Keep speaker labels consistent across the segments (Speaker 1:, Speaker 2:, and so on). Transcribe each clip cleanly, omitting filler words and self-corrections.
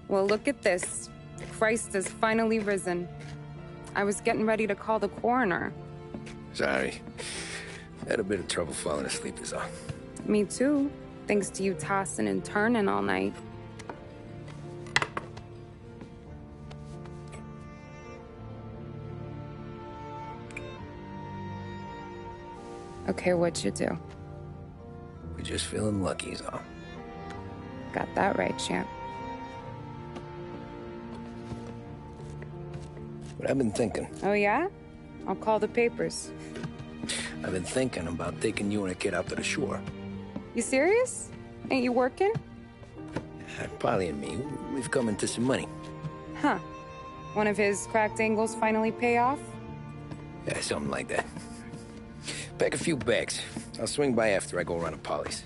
Speaker 1: Well, look at this. Christ has finally risen. I was getting ready to call the coroner.
Speaker 2: Sorry. Had a bit of trouble falling asleep is all.
Speaker 1: Me too, thanks to you tossing and turning all night. Okay, what'd you do?
Speaker 2: We're just feeling lucky is all.
Speaker 1: Got that right, champ.
Speaker 2: But I've been thinking.
Speaker 1: Oh, yeah? I'll call the papers.
Speaker 2: I've been thinking about taking you and a kid out to the shore.
Speaker 1: You serious? Ain't you working?
Speaker 2: Polly and me, we've come into some money.
Speaker 1: Huh. One of his cracked angles finally pay off?
Speaker 2: Yeah, something like that. Pack a few bags. I'll swing by after I go around to Polly's.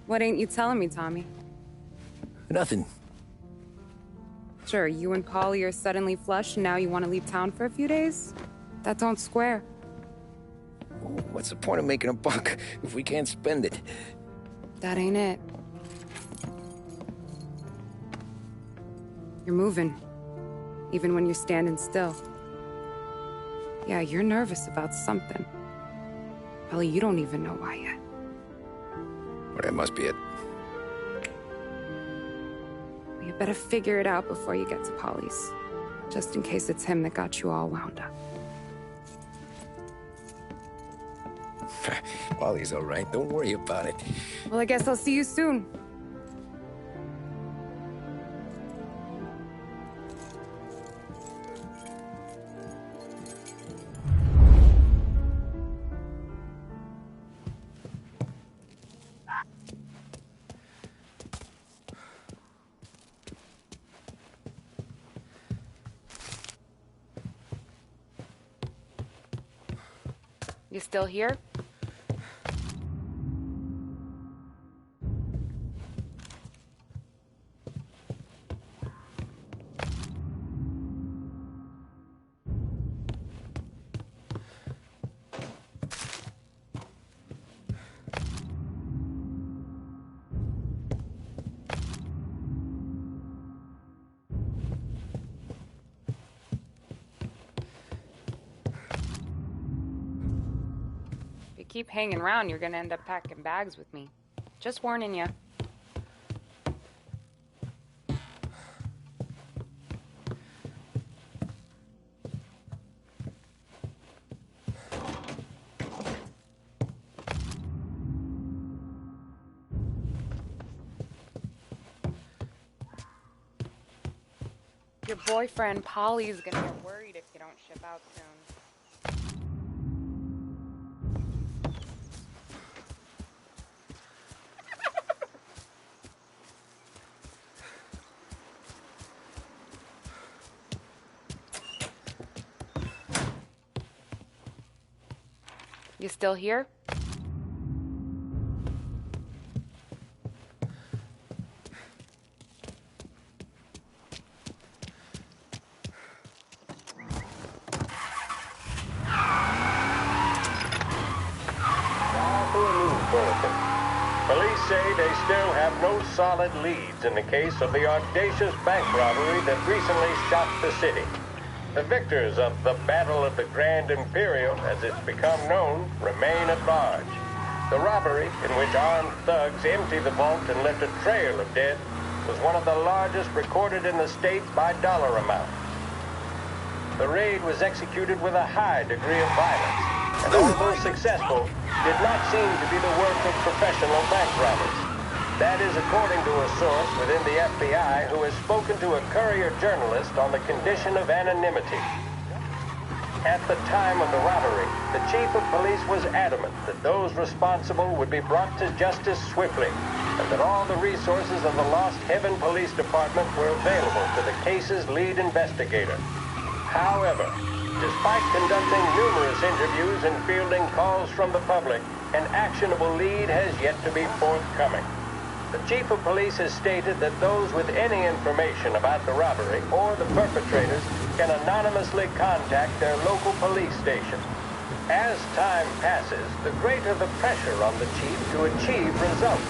Speaker 1: What ain't you telling me, Tommy?
Speaker 2: Nothing.
Speaker 1: Sure, you and Polly are suddenly flush and now you want to leave town for a few days? That don't square.
Speaker 2: What's the point of making a buck if we can't spend it?
Speaker 1: That ain't it. You're moving, even when you're standing still. Yeah, you're nervous about something. Probably you don't even know why yet.
Speaker 2: Well, that must be it.
Speaker 1: Well, you better figure it out before you get to Polly's. Just in case it's him that got you all wound up.
Speaker 2: Polly's all right. Don't worry about it.
Speaker 1: Well, I guess I'll see you soon. You still here? Keep hanging around, you're gonna end up packing bags with me. Just warning you. Your boyfriend, Polly's gonna get worried if you don't ship out soon. You still here?
Speaker 3: Police say they still have no solid leads in the case of the audacious bank robbery that recently shocked the city. The victors of the Battle of the Grand Imperial, as it's become known, remain at large. The robbery, in which armed thugs emptied the vault and left a trail of dead, was one of the largest recorded in the state by dollar amount. The raid was executed with a high degree of violence, and although successful, did not seem to be the work of professional bank robbers. That is according to a source within the FBI who has spoken to a Courier journalist on the condition of anonymity. At the time of the robbery, the chief of police was adamant that those responsible would be brought to justice swiftly, and that all the resources of the Lost Heaven Police Department were available to the case's lead investigator. However, despite conducting numerous interviews and fielding calls from the public, an actionable lead has yet to be forthcoming. The chief of police has stated that those with any information about the robbery or the perpetrators can anonymously contact their local police station. As time passes, the greater the pressure on the chief to achieve results.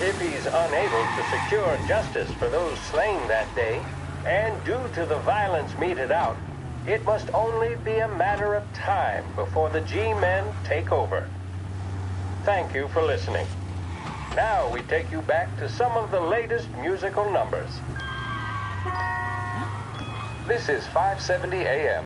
Speaker 3: If he's unable to secure justice for those slain that day, and due to the violence meted out, it must only be a matter of time before the G-men take over. Thank you for listening. Now we take you back to some of the latest musical numbers. This is 570 AM.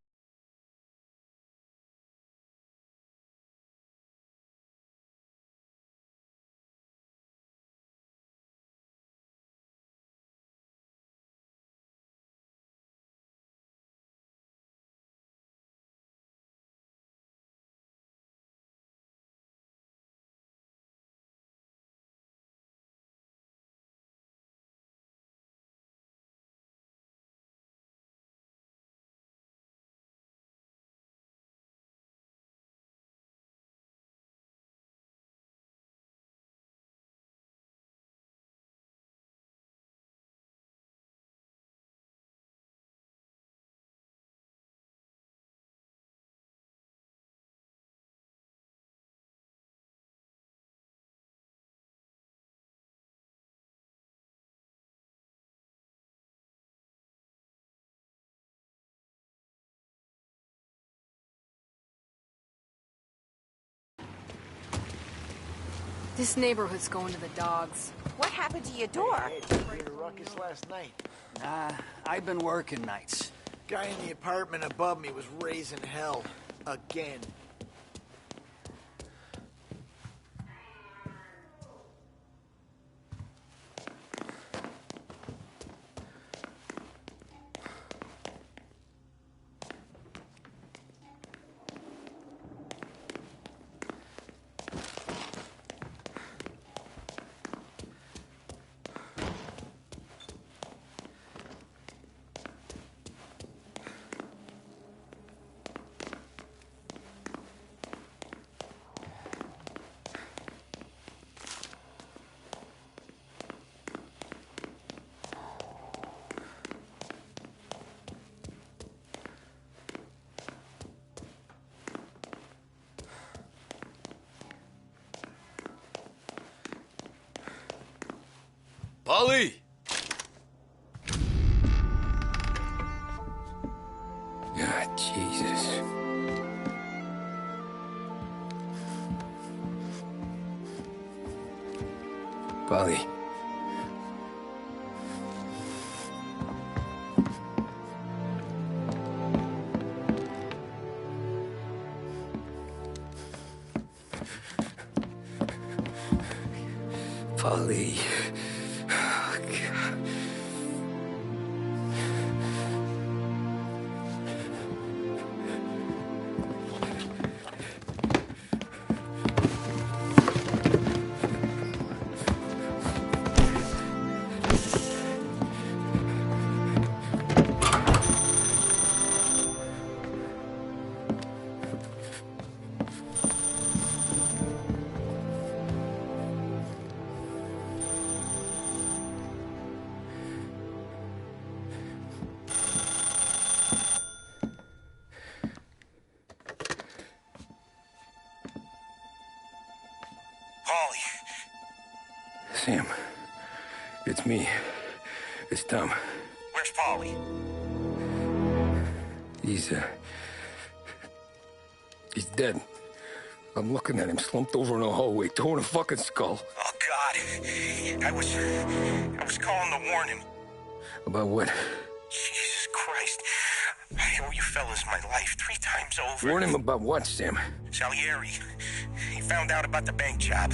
Speaker 4: This neighborhood's going to the dogs.
Speaker 5: What happened to your door?
Speaker 6: Hey, did you hear a ruckus last night?
Speaker 7: Nah, I've been working nights.
Speaker 6: Guy in the apartment above me was raising hell. Again.
Speaker 8: Polly!
Speaker 2: God, Jesus. Polly. Polly. Oh, God.
Speaker 8: Polly!
Speaker 2: Sam, it's me. It's Tom.
Speaker 8: Where's Polly?
Speaker 2: He's dead. I'm looking at him slumped over in the hallway, torn a fucking skull.
Speaker 8: Oh, God. I was calling to warn him.
Speaker 2: About what?
Speaker 8: Jesus Christ. I owe you fellas my life 3 times over.
Speaker 2: Warn him about what, Sam?
Speaker 8: Salieri. He found out about the bank job.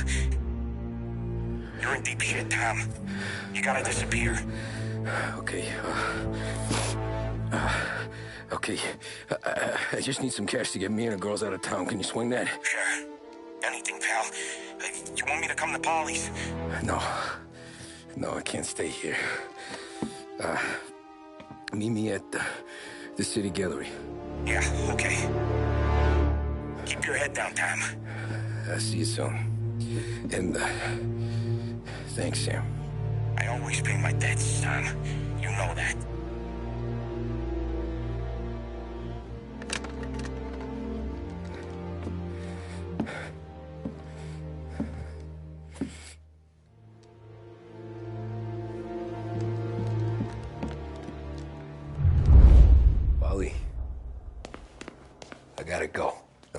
Speaker 8: You're in deep shit, Tom. You gotta disappear.
Speaker 2: Okay, okay. I just need some cash to get me and the girls out of town. Can you swing that?
Speaker 8: Sure. Anything, pal. You want me to come to Polly's?
Speaker 2: No. No, I can't stay here. Meet me at the city gallery.
Speaker 8: Yeah, okay. Keep your head down, Tom.
Speaker 2: I'll see you soon. And, thanks, Sam.
Speaker 8: I always pay my debts, son. You know that.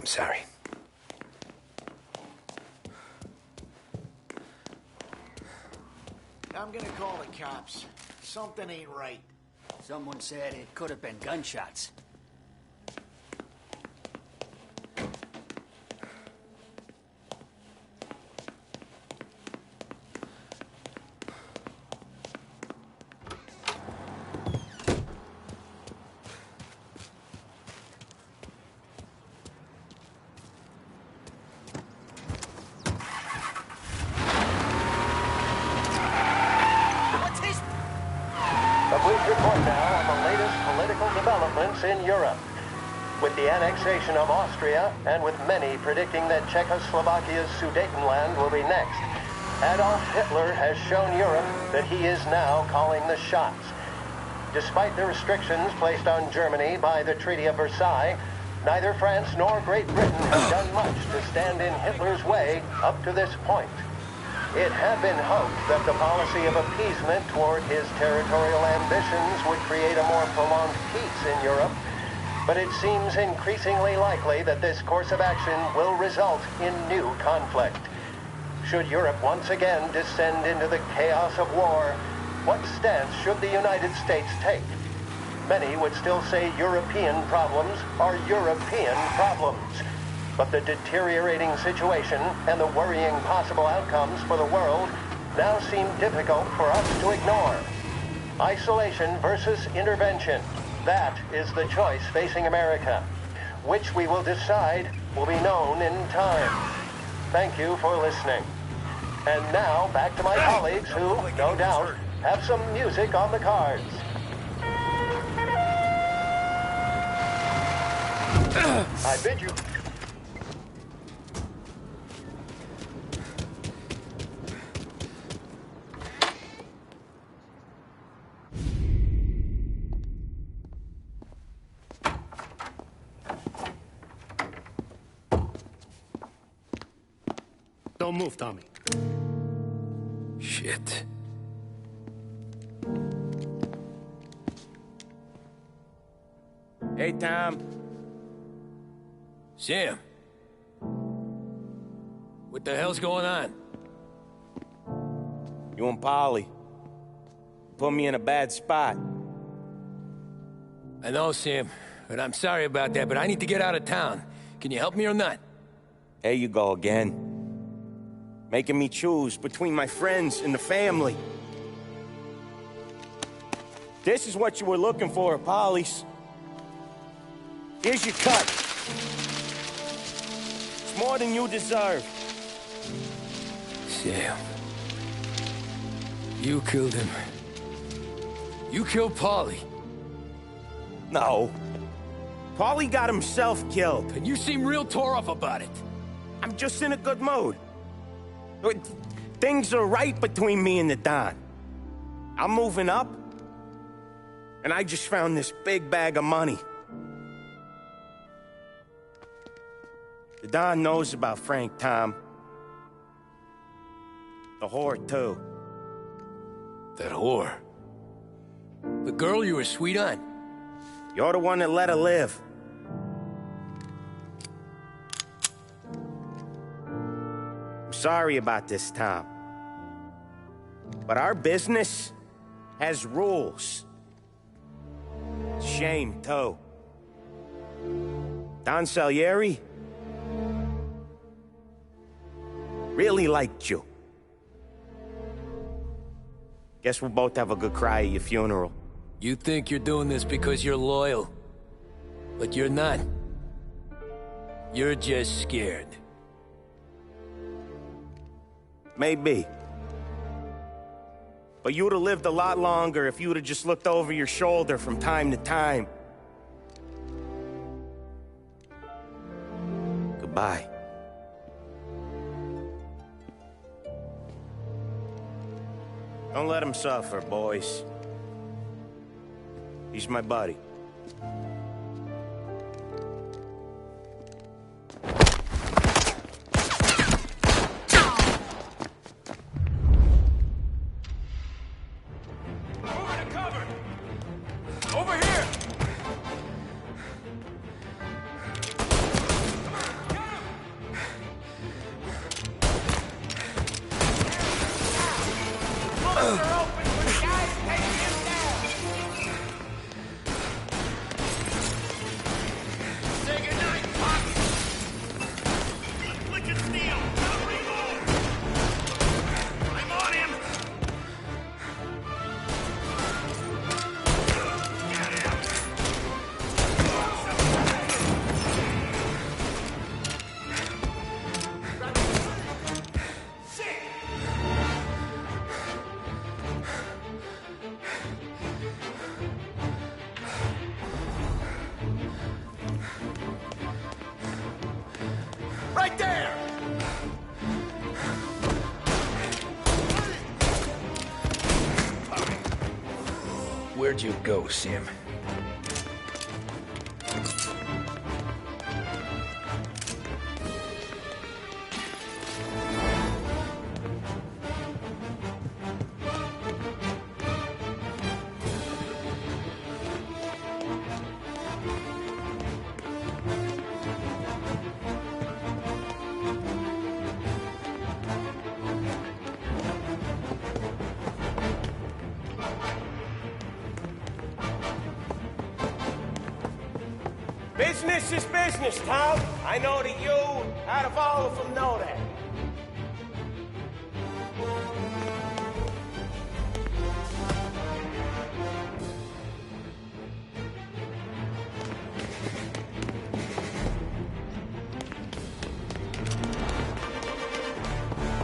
Speaker 2: I'm sorry.
Speaker 6: I'm gonna call the cops. Something ain't right.
Speaker 7: Someone said it could have been gunshots.
Speaker 3: In Europe, with the annexation of Austria and with many predicting that Czechoslovakia's Sudetenland will be next, Adolf Hitler has shown Europe that he is now calling the shots. Despite the restrictions placed on Germany by the Treaty of Versailles, neither France nor Great Britain have done much to stand in Hitler's way up to this point. It had been hoped that the policy of appeasement toward his territorial ambitions would create a more prolonged peace in Europe, but it seems increasingly likely that this course of action will result in new conflict. Should Europe once again descend into the chaos of war, what stance should the United States take? Many would still say European problems are European problems. But the deteriorating situation and the worrying possible outcomes for the world now seem difficult for us to ignore. Isolation versus intervention. That is the choice facing America. Which we will decide will be known in time. Thank you for listening. And now, back to my colleagues who, no doubt, have some music on the cards. I bid you...
Speaker 5: Don't move, Tommy.
Speaker 2: Shit.
Speaker 9: Hey, Tom.
Speaker 2: Sam. What the hell's going on?
Speaker 9: You and Polly put me in a bad spot.
Speaker 2: I know, Sam, but I'm sorry about that, but I need to get out of town. Can you help me or not?
Speaker 9: There you go again. Making me choose between my friends and the family. This is what you were looking for, Polly's. Here's your cut. It's more than you deserve.
Speaker 2: Sam. You killed him. You killed Paulie.
Speaker 9: No. Paulie got himself killed.
Speaker 2: And you seem real tore up about it.
Speaker 9: I'm just in a good mood. Things are right between me and the Don. I'm moving up, and I just found this big bag of money. The Don knows about Frank, Tom. The whore, too.
Speaker 2: That whore? The girl you were sweet on?
Speaker 9: You're the one that let her live. I'm sorry about this, Tom. But our business has rules. Shame, too. Don Salieri really liked you. Guess we'll both have a good cry at your funeral.
Speaker 2: You think you're doing this because you're loyal. But you're not. You're just scared.
Speaker 9: Maybe. But you'd have lived a lot longer if you'd have just looked over your shoulder from time to time. Goodbye. Don't let him suffer, boys. He's my buddy. Right there!
Speaker 2: Where'd you go, Sam?
Speaker 9: Business is business, Tom. I know that you, out of all of them, know that.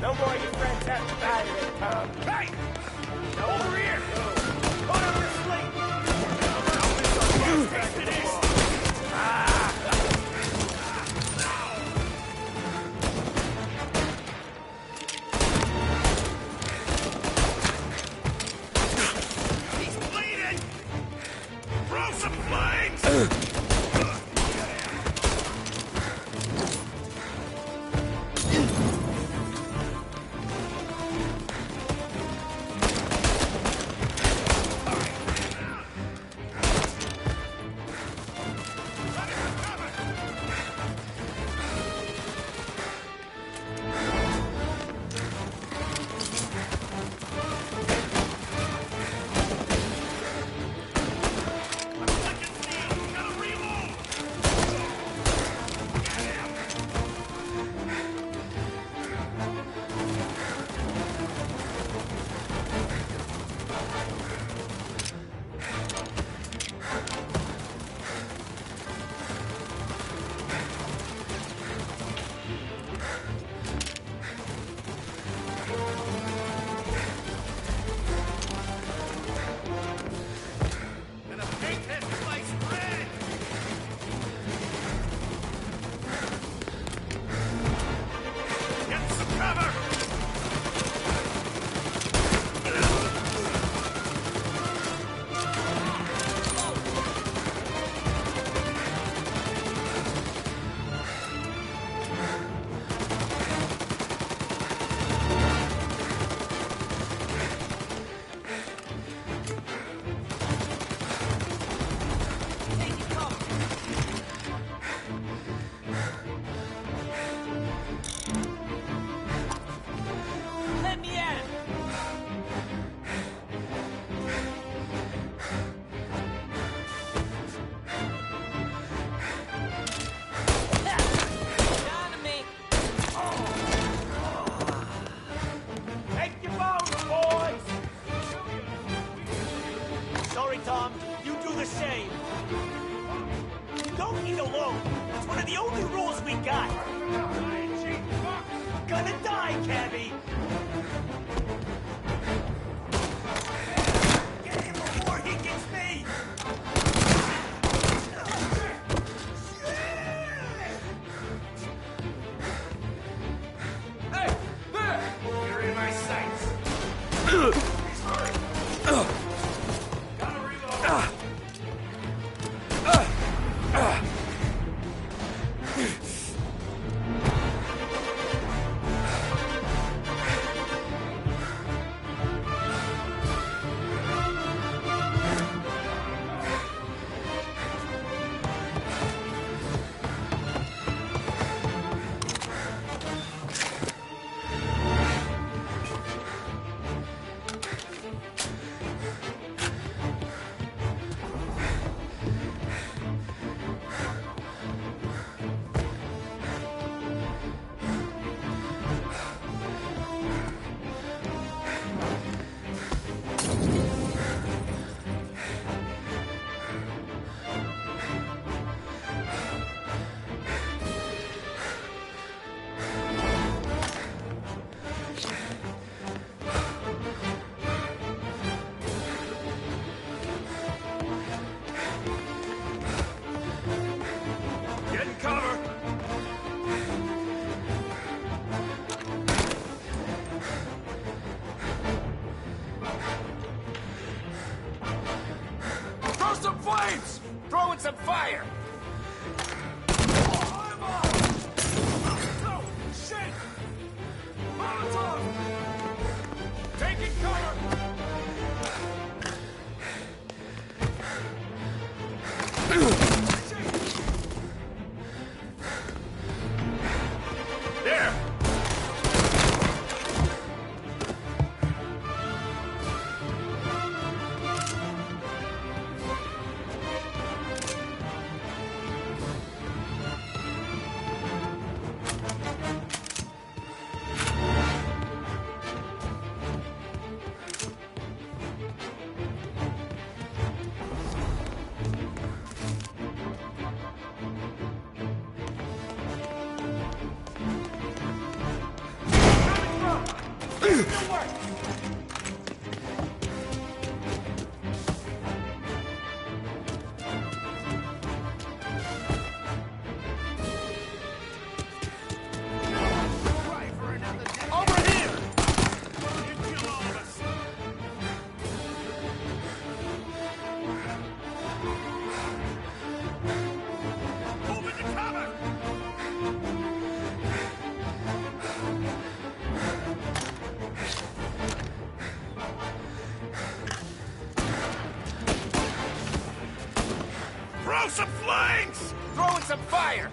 Speaker 9: No more your friends have to die today, Tom. Hey! Now over here! Put him to sleep! flames! Throwing some fire! No! Shit! Molotov! Taking cover! There! Throw some flames! Throwing some fire!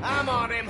Speaker 9: I'm on him.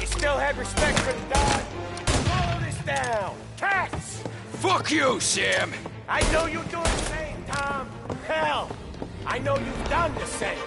Speaker 9: Still have respect for the dog. Follow this down. Cats!
Speaker 5: Fuck you, Sam!
Speaker 9: I know you do the same, Tom. Hell, I know you've done the same.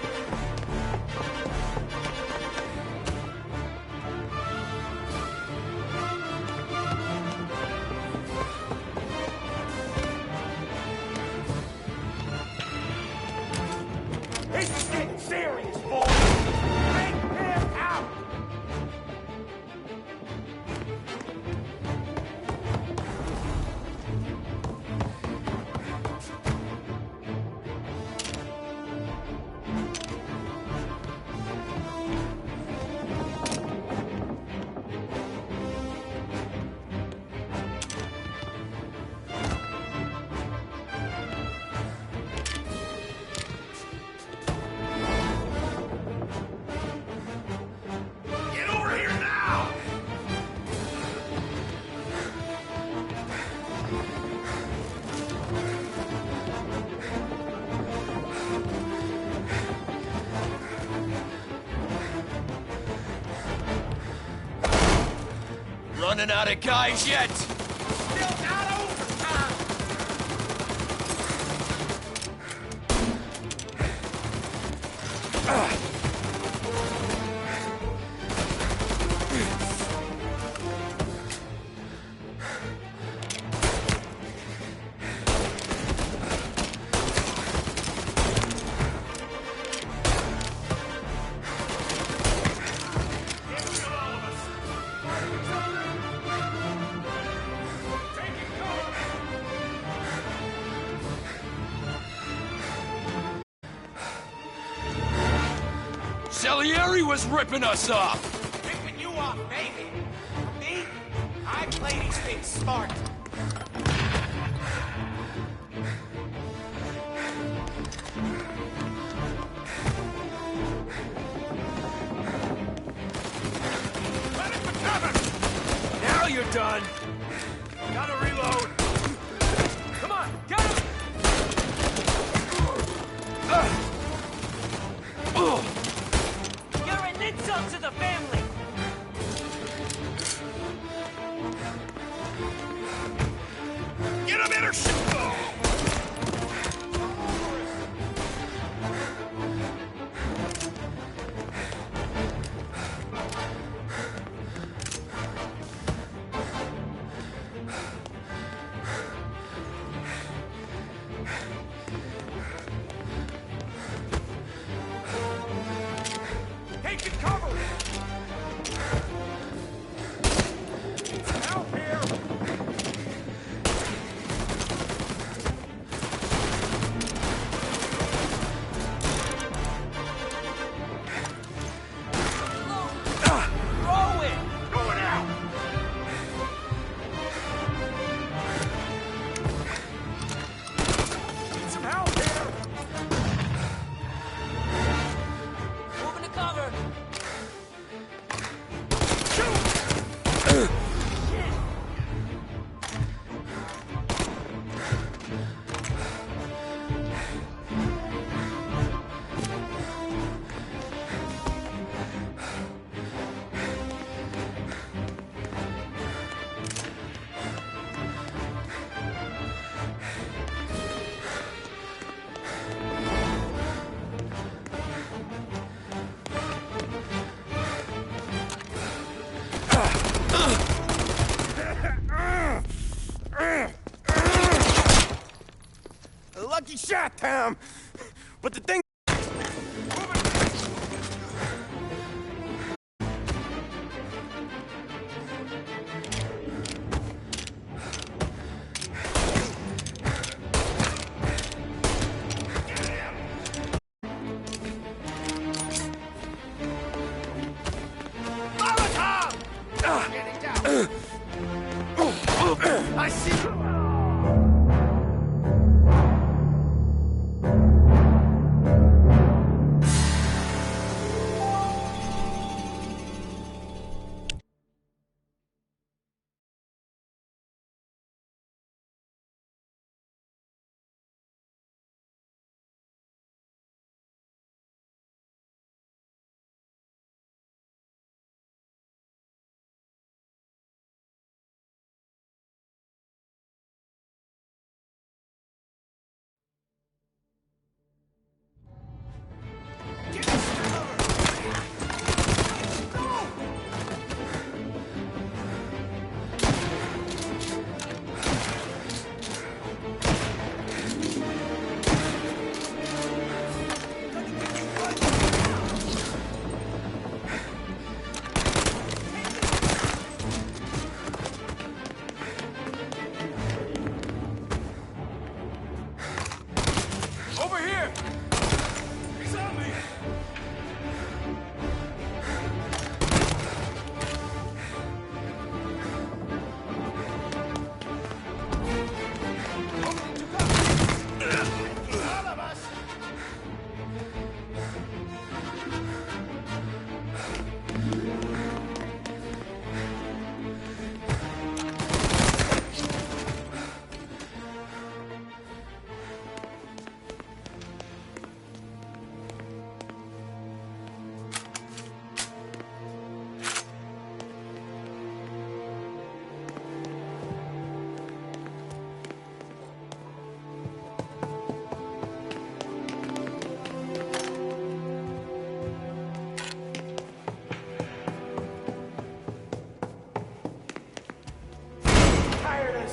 Speaker 5: running out of guys yet?
Speaker 8: Still not over, Tom!
Speaker 5: Salieri was ripping us off!
Speaker 8: Ripping you off, maybe. Me? I play these things smart. Run it for cover!
Speaker 5: Now you're done!
Speaker 8: Gotta reload. Come on, get him!
Speaker 10: You're an insult to the family!
Speaker 8: Get him in or shoot! Taking cover! Help here!
Speaker 10: Throw it!
Speaker 8: Going out! Need some help here!
Speaker 10: Moving to cover!
Speaker 9: Lucky shot, Tom! But the thing...
Speaker 8: I see you!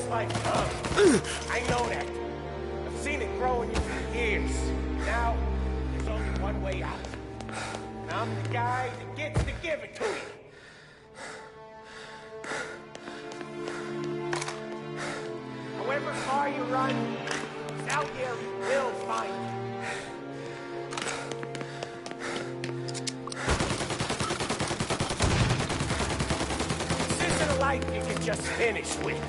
Speaker 9: life, Tom. I know that. I've seen it growing you for years. Now, there's only one way out. And I'm the guy that gets to give it to you. However far you run, Salieri will find you. This isn't a life you can just finish with.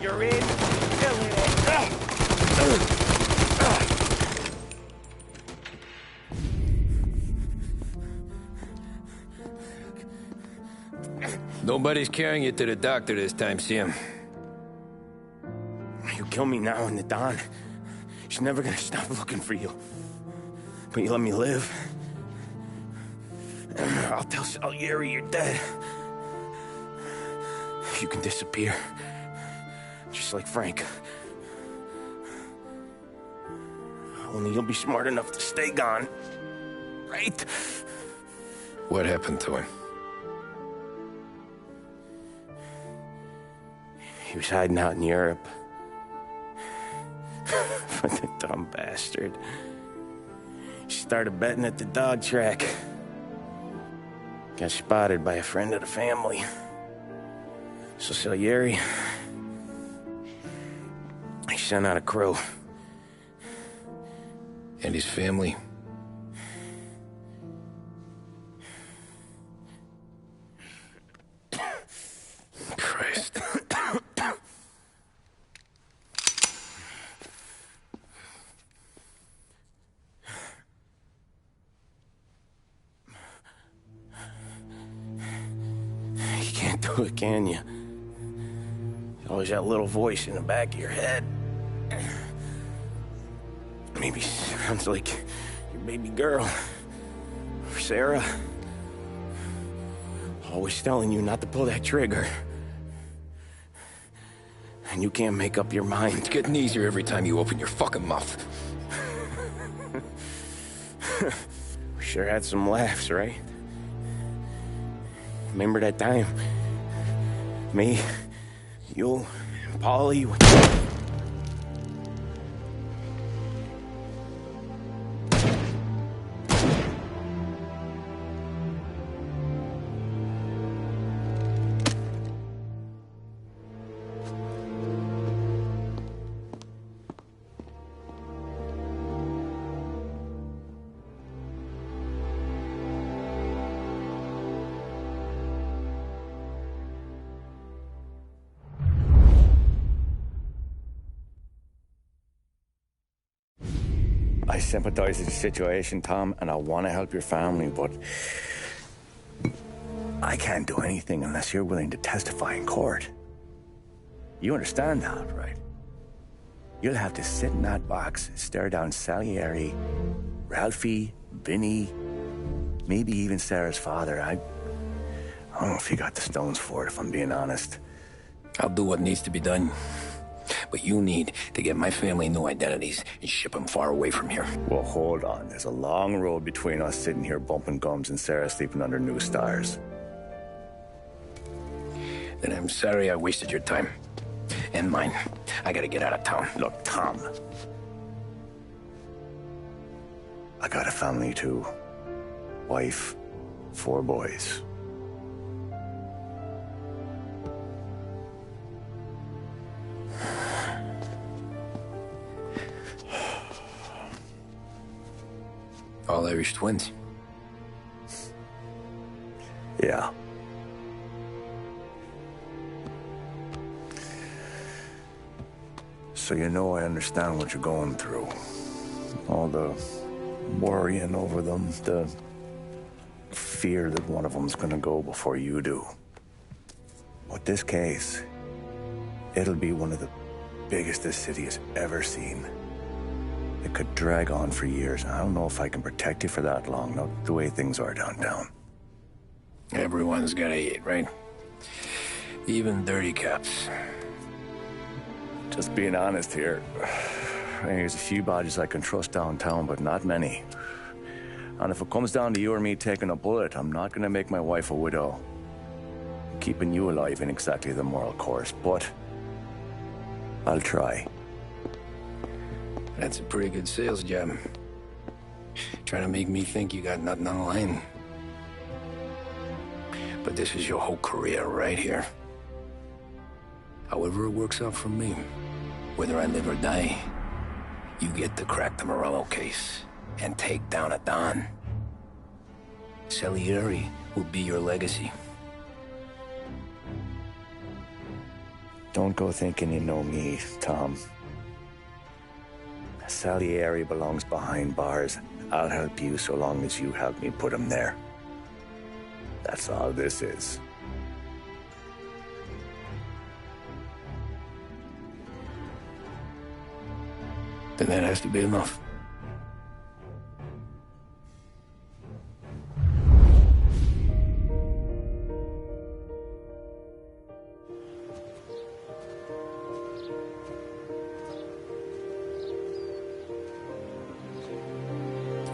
Speaker 9: You're in till it ends.
Speaker 2: Nobody's carrying you to the doctor this time, Sam.
Speaker 9: You kill me now in the dawn. She's never gonna stop looking for you. But you let me live. And I'll tell Salieri you're dead. You can disappear. Just like Frank. Only you'll be smart enough to stay gone. Right?
Speaker 2: What happened to him?
Speaker 9: He was hiding out in Europe. But the dumb bastard. He started betting at the dog track. Got spotted by a friend of the family. So Salieri, he sent out a crew.
Speaker 2: And his family? Christ.
Speaker 9: You can't do it, can you? There's always that little voice in the back of your head. Maybe sounds like your baby girl. Or Sarah. Always telling you not to pull that trigger. And you can't make up your mind.
Speaker 2: It's getting easier every time you open your fucking mouth.
Speaker 9: We sure had some laughs, right? Remember that time? Me, you, and Paulie.
Speaker 11: I sympathize with the situation, Tom, and I want to help your family, but I can't do anything unless you're willing to testify in court. You understand that, right? You'll have to sit in that box, stare down Salieri, Ralphie, Vinny, maybe even Sarah's father. I don't know if you got the stones for it, if I'm being honest.
Speaker 2: I'll do what needs to be done. But you need to get my family new identities and ship them far away from here.
Speaker 11: Well, hold on. There's a long road between us sitting here bumping gums and Sarah sleeping under new stars.
Speaker 2: Then I'm sorry I wasted your time. And mine. I gotta get out of town.
Speaker 11: Look, Tom. I got a family too. Wife, 4 boys.
Speaker 2: All Irish twins.
Speaker 11: Yeah. So you know I understand what you're going through. All the worrying over them, the fear that one of them's gonna go before you do. With this case, it'll be one of the biggest this city has ever seen. It could drag on for years. I don't know if I can protect you for that long, not the way things are downtown.
Speaker 2: Everyone's gotta eat, right? Even dirty cops.
Speaker 11: Just being honest here. There's a few bodies I can trust downtown, but not many. And if it comes down to you or me taking a bullet, I'm not gonna make my wife a widow. Keeping you alive ain't exactly the moral course, but I'll try.
Speaker 2: That's a pretty good sales job. Trying to make me think you got nothing on the line. But this is your whole career right here. However it works out for me, whether I live or die, you get to crack the Morello case and take down a Don. Salieri will be your legacy.
Speaker 11: Don't go thinking you know me, Tom. Salieri belongs behind bars. I'll help you so long as you help me put him there. That's all this is.
Speaker 2: Then that has to be enough.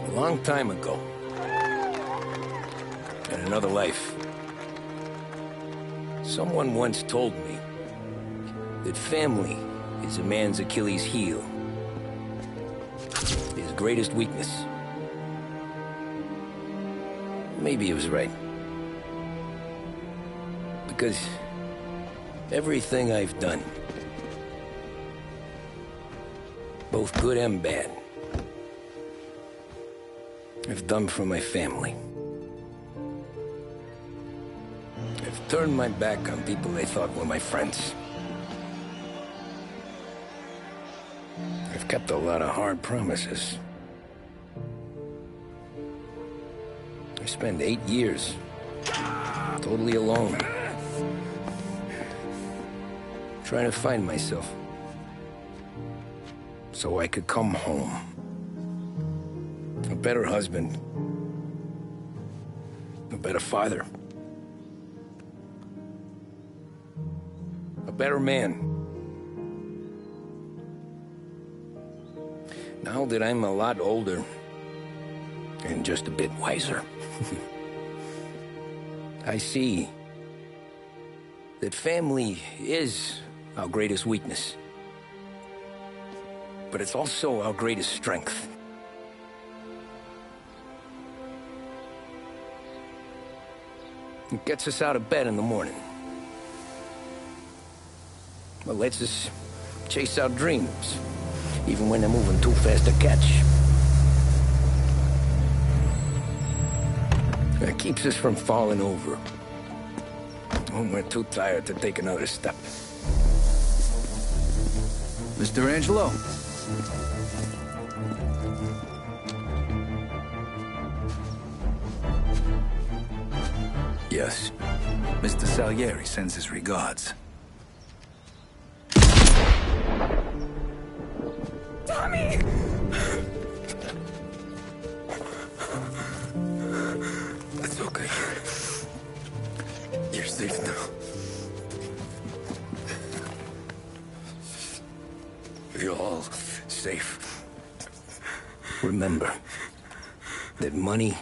Speaker 2: A long time ago, in another life, someone once told me that family is a man's Achilles heel, his greatest weakness. Maybe he was right. Because everything I've done, both good and bad, I've done for my family. I've turned my back on people they thought were my friends. I've kept a lot of hard promises. I spent 8 years totally alone, trying to find myself so I could come home. A better husband, a better father, a better man. Now that I'm a lot older and just a bit wiser, I see that family is our greatest weakness, but it's also our greatest strength. It gets us out of bed in the morning. It lets us chase our dreams, even when they're moving too fast to catch. It keeps us from falling over when we're too tired to take another step.
Speaker 12: Mr. Angelo.
Speaker 2: Yes.
Speaker 12: Mr. Salieri sends his regards.
Speaker 10: Tommy!
Speaker 2: It's okay. You're safe now. You're all safe. Remember that money,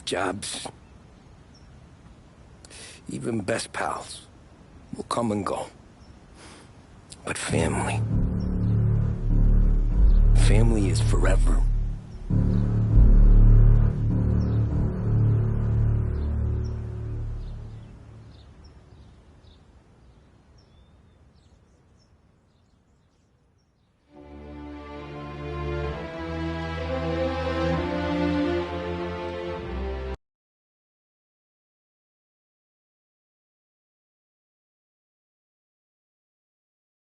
Speaker 2: jobs, even best pals will come and go. But family is forever.